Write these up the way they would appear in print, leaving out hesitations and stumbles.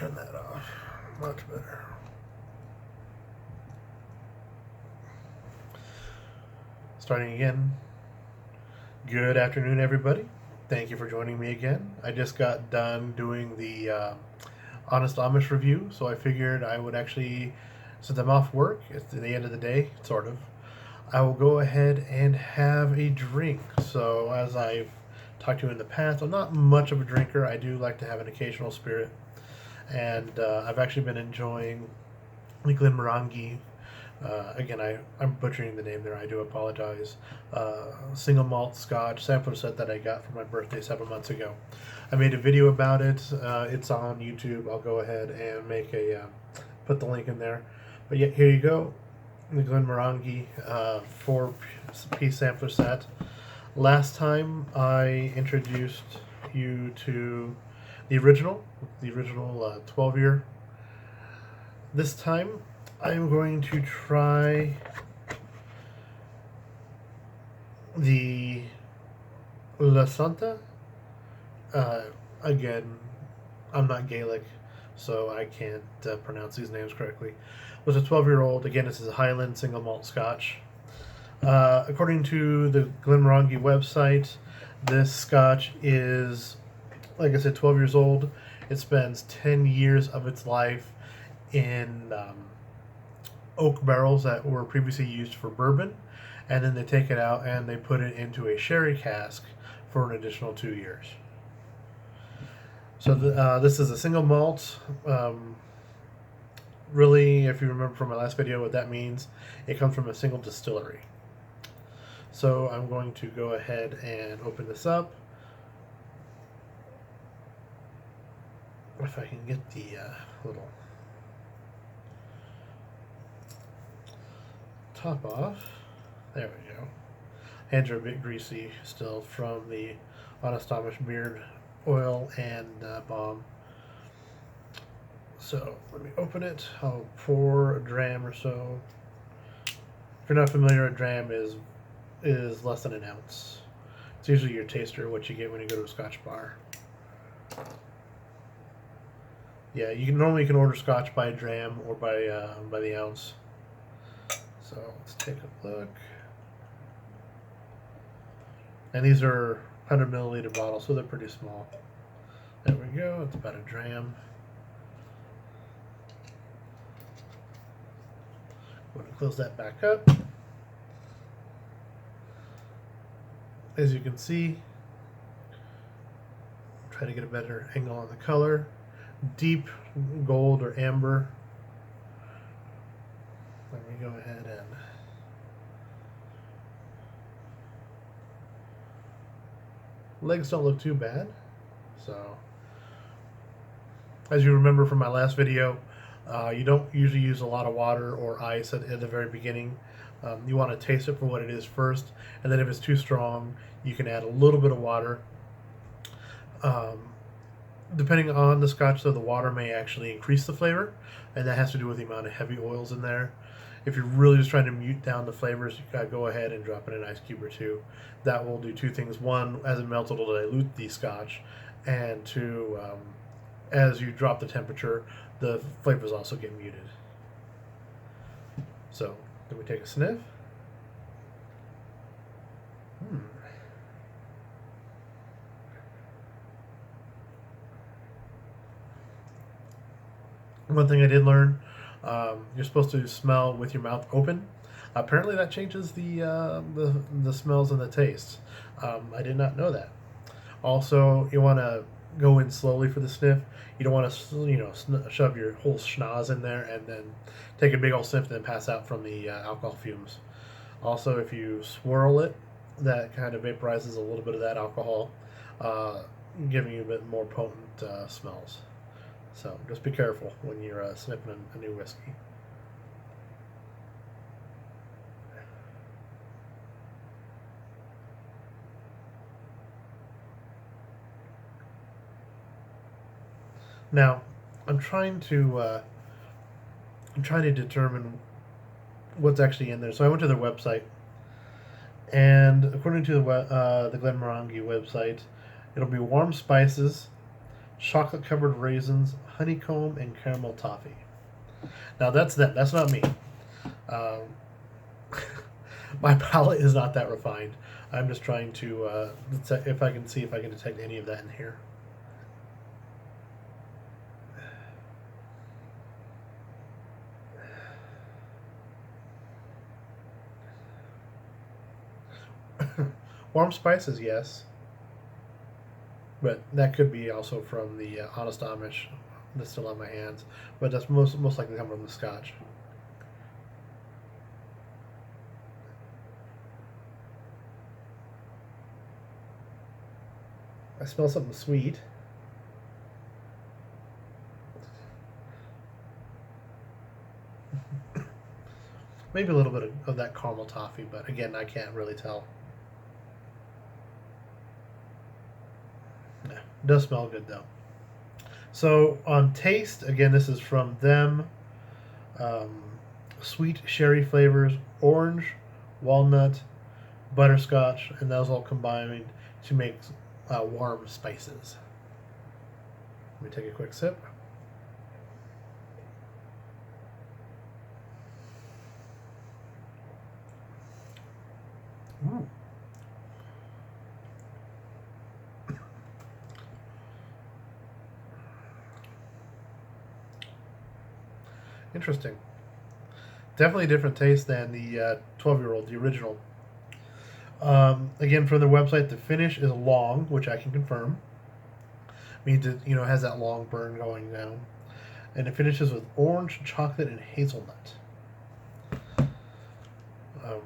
turn that off. Much better. Starting again. Good afternoon, everybody. Thank you for joining me again. I just got done doing the Honest Amish review, so I figured I would actually, since I'm off work, it's the end of the day, sort of, I will go ahead and have a drink. So, as I've talked to you in the past, I'm not much of a drinker. I do like to have an occasional spirit. And I've actually been enjoying the Glenmorangie. Again, I'm butchering the name there. I do apologize. Single malt Scotch sampler set that I got for my birthday 7 months ago. I made a video about it. It's on YouTube. I'll go ahead and make put the link in there. But yeah, here you go. The Glenmorangie 4-piece sampler set. Last time I introduced you to the original 12-year. This time I'm going to try the La Santa. Again, I'm not Gaelic, so I can't pronounce these names correctly. It was a 12-year-old. Again, this is a Highland single malt Scotch. According to the Glenmorangie website, this Scotch is, like I said, 12 years old. It spends 10 years of its life in oak barrels that were previously used for bourbon, and then they take it out and they put it into a sherry cask for an additional 2 years. So this is a single malt. Really, if you remember from my last video what that means, it comes from a single distillery. So I'm going to go ahead and open this up. If I can get the little top off. There we go. Hands are a bit greasy still from the Honest Amish beard oil and balm. So let me open it. I'll pour a dram or so. If you're not familiar, a dram is less than an ounce. It's usually your taster, what you get when you go to a Scotch bar. Yeah, you can order Scotch by a dram or by the ounce. So let's take a look. And these are 100 milliliter bottles, so they're pretty small. There we go. It's about a dram. I'm going to close that back up. As you can see, try to get a better angle on the color. Deep gold or amber. Let me go ahead and legs don't look too bad. So, as you remember from my last video, you don't usually use a lot of water or ice at the very beginning. You want to taste it for what it is first, and then if it's too strong, you can add a little bit of water. Depending on the Scotch, though, the water may actually increase the flavor, and that has to do with the amount of heavy oils in there. If you're really just trying to mute down the flavors, you gotta go ahead and drop in an ice cube or two. That will do two things. One, as it melts, it'll dilute the Scotch, and two, as you drop the temperature, the flavors also get muted. So, let me take a sniff. One thing I did learn, you're supposed to smell with your mouth open. Apparently that changes the smells and the tastes. I did not know that. Also, you want to go in slowly for the sniff. You don't want to shove your whole schnoz in there and then take a big old sniff and then pass out from the alcohol fumes. Also, if you swirl it, that kind of vaporizes a little bit of that alcohol, giving you a bit more potent smells. So just be careful when you're sniffing a new whiskey. Now, I'm trying to determine what's actually in there. So I went to their website, and according to the Glenmorangie website, it'll be warm spices, chocolate covered raisins, honeycomb, and caramel toffee. Now that's them. That's not me. Um, my palate is not that refined. I'm just trying to if I can see if I can detect any of that in here. Warm spices, yes, but that could be also from the Honest Amish that's still on my hands. But that's most likely come from the Scotch. I smell something sweet. Maybe a little bit of that caramel toffee, but again, I can't really tell. Yeah, it does smell good though. So on taste, again, this is from them. Um, Sweet sherry flavors, orange, walnut, butterscotch, and those all combined to make warm spices. Let me take a quick sip. Ooh. Interesting. Definitely a different taste than the 12-year-old, the original. Again, from their website, the finish is long, which I can confirm. Means it has that long burn going down, and it finishes with orange, chocolate, and hazelnut. I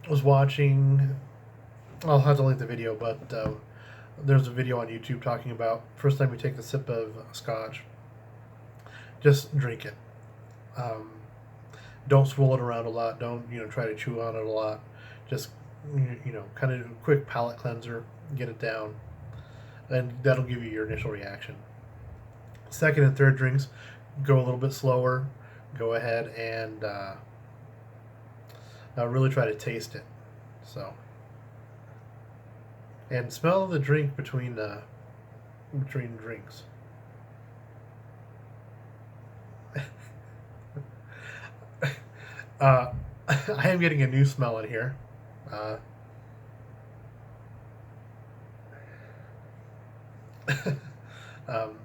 was watching. I'll have to link the video, but there's a video on YouTube talking about first time you take a sip of scotch, just drink it. Um, don't swirl it around a lot. Don't try to chew on it a lot. Just kind of a quick palate cleanser, get it down, and that'll give you your initial reaction. Second and third drinks, go a little bit slower. Go ahead and really try to taste it. So, and smell the drink between drinks. I am getting a new smell in here. Uh,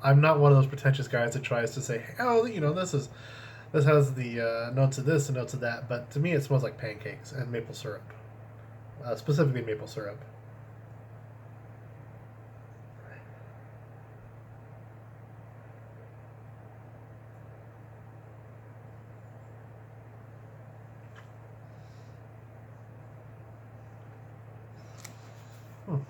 I'm not one of those pretentious guys that tries to say, "Oh, this has the notes of this and notes of that," but to me, it smells like pancakes and maple syrup, specifically maple syrup. Hmm.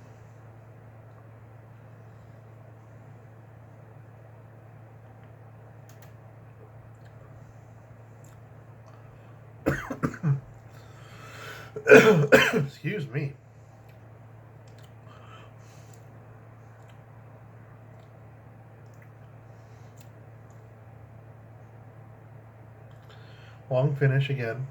Excuse me. Long finish again.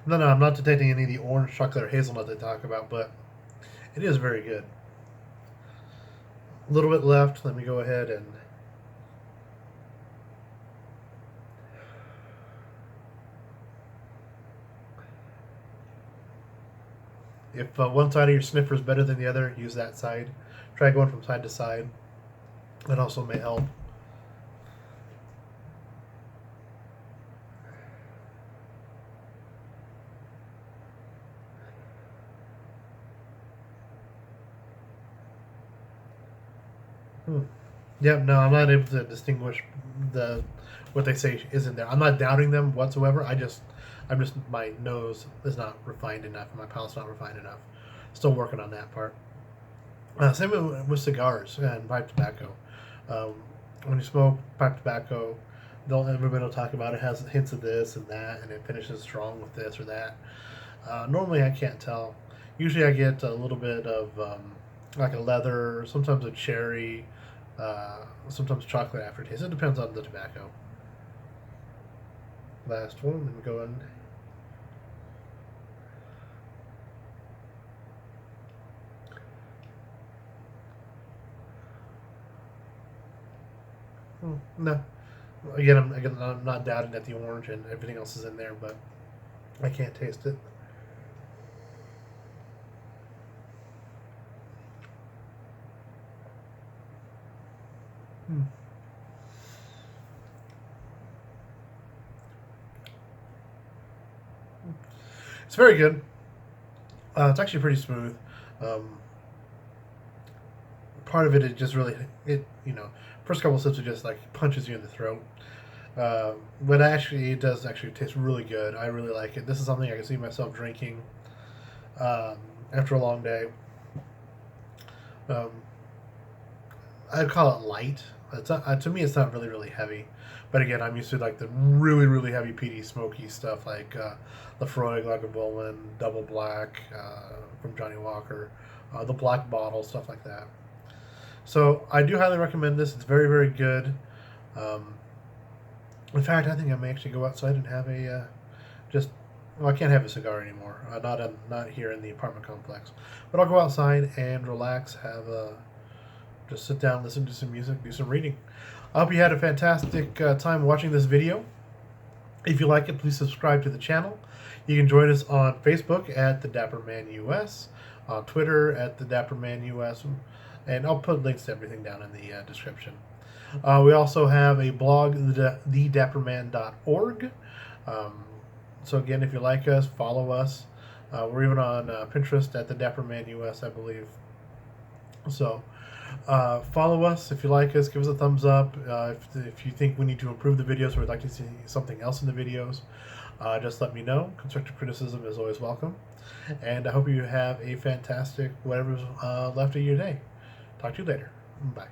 No, I'm not detecting any of the orange chocolate or hazelnut they talk about, but it is very good. A little bit left. Let me go ahead and. If one side of your sniffer is better than the other, use that side. Try going from side to side. That also may help. Hmm. Yeah, no, I'm not able to distinguish the what they say isn't there. I'm not doubting them whatsoever. I'm just my nose is not refined enough. My palate's not refined enough. Still working on that part. Same with cigars and pipe tobacco. Um, when you smoke pipe tobacco, everybody will talk about it has hints of this and that, and it finishes strong with this or that. Normally, I can't tell. Usually, I get a little bit of like a leather, sometimes a cherry, sometimes chocolate aftertaste. It depends on the tobacco. Last one, let me go in. No. Again, I'm not doubting that the orange and everything else is in there, but I can't taste it. Hmm. It's very good. It's actually pretty smooth. Um, Part of it just really first couple sips it just like punches you in the throat. But actually, it does actually taste really good. I really like it. This is something I can see myself drinking um, after a long day. Um, I'd call it light. It's not, to me, it's not really heavy. But again, I'm used to like the really heavy peaty smoky stuff like Lafroy, Lagavulin, Double Black from Johnny Walker, the Black Bottle, stuff like that. So I do highly recommend this. It's very good. Um, in fact, I think I may actually go outside and have a just. Well, I can't have a cigar anymore. Not here in the apartment complex, but I'll go outside and relax. Have a just sit down, listen to some music, do some reading. I hope you had a fantastic time watching this video. If you like it, please subscribe to the channel. You can join us on Facebook at the Dapper Man US, on Twitter at the Dapper Man US, and I'll put links to everything down in the description. We also have a blog, thedapperman.org. Um, so again, if you like us, follow us. We're even on Pinterest at the Dapper Man US, I believe. So follow us if you like us. Give us a thumbs up. If you think we need to improve the videos or would like to see something else in the videos, just let me know. Constructive criticism is always welcome. And I hope you have a fantastic whatever's left of your day. Talk to you later. Bye.